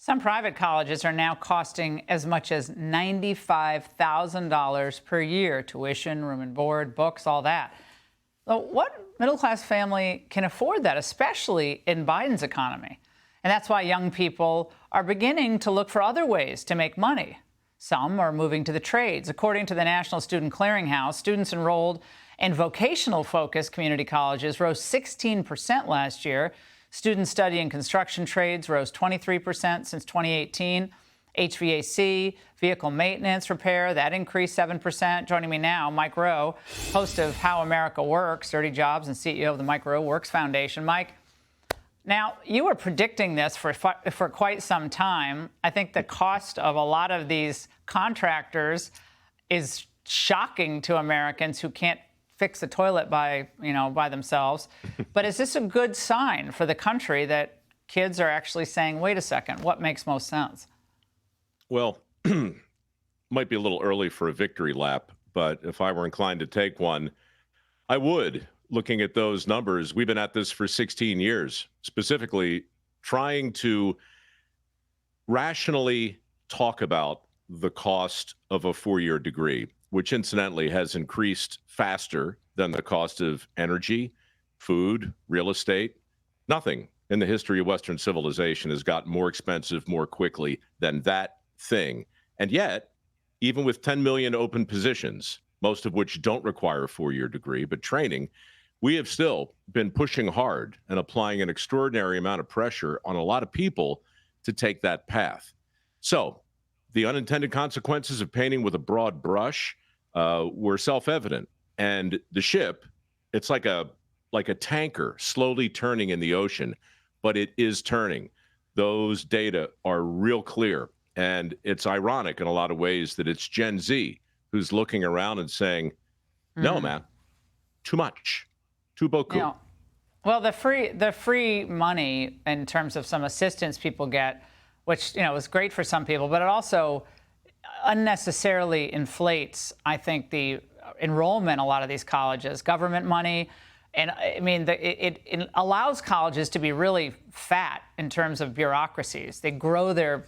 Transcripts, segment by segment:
Some private colleges are now costing as much as $95,000 per year. Tuition, room and board, books, all that. So what middle-class family can afford that, especially in Biden's economy? And that's why young people are beginning to look for other ways to make money. Some are moving to the trades. According to the National Student Clearinghouse, students enrolled in vocational-focused community colleges rose 16% last year. Students studying construction trades rose 23% since 2018. HVAC, vehicle maintenance, repair, that increased 7%. Joining me now, Mike Rowe, host of How America Works, Dirty Jobs, and CEO of the Mike Rowe Works Foundation. Mike, now, you were predicting this for quite some time. I think the cost of a lot of these contractors is shocking to Americans who can't fix a toilet by themselves. But is this a good sign for the country that kids are actually saying, wait a second, what makes most sense? Well, might be a little early for a victory lap, but if I were inclined to take one, I would. Looking at those numbers, we've been at this for 16 years, specifically trying to rationally talk about the cost of a four-year degree, which incidentally has increased faster than the cost of energy, food, real estate. Nothing in the history of Western civilization has gotten more expensive more quickly than that thing. And yet, even with 10 million open positions, most of which don't require a four-year degree, but training, we have still been pushing hard and applying an extraordinary amount of pressure on a lot of people to take that path. So the unintended consequences of painting with a broad brush were self-evident. And the ship, it's like a tanker slowly turning in the ocean, but it is turning. Those data are real clear. And it's ironic in a lot of ways that it's Gen Z who's looking around and saying, no, man, too much. Too beaucoup. Well, the free money in terms of some assistance people get, which is great for some people, but it also unnecessarily inflates, I think, the enrollment in a lot of these colleges. Government money, and I mean, it allows colleges to be really fat in terms of bureaucracies. They grow their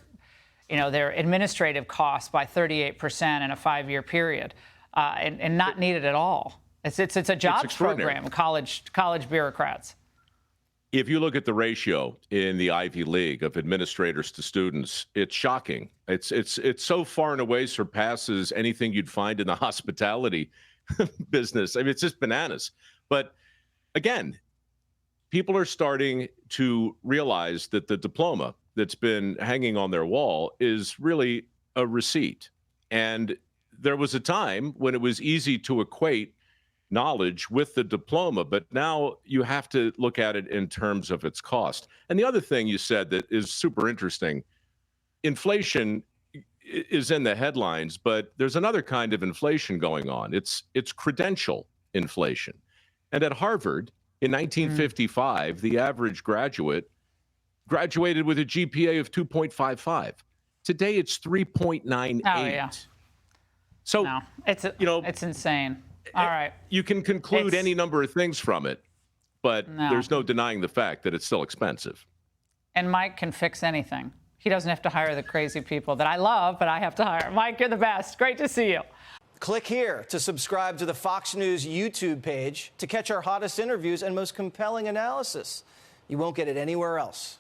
administrative costs by 38% in a 5-year period, and not needed at all. It's a jobs program, college bureaucrats. If you look at the ratio in the Ivy League of administrators to students, it's shocking. It's so far and away surpasses anything you'd find in the hospitality business. I mean, it's just bananas. But again, people are starting to realize that the diploma that's been hanging on their wall is really a receipt. And there was a time when it was easy to equate knowledge with the diploma, but now you have to look at it in terms of its cost. And the other thing you said that is super interesting, inflation is in the headlines, but there's another kind of inflation going on. It's credential inflation. And at Harvard in 1955, the average graduate graduated with a GPA of 2.55. Today it's 3.98. Oh, yeah. So no, it's insane. All right. You can conclude any number of things from it, but there's no denying the fact that it's still expensive. And Mike can fix anything. He doesn't have to hire the crazy people that I love, but I have to hire. Mike, you're the best. Great to see you. Click here to subscribe to the Fox News YouTube page to catch our hottest interviews and most compelling analysis. You won't get it anywhere else.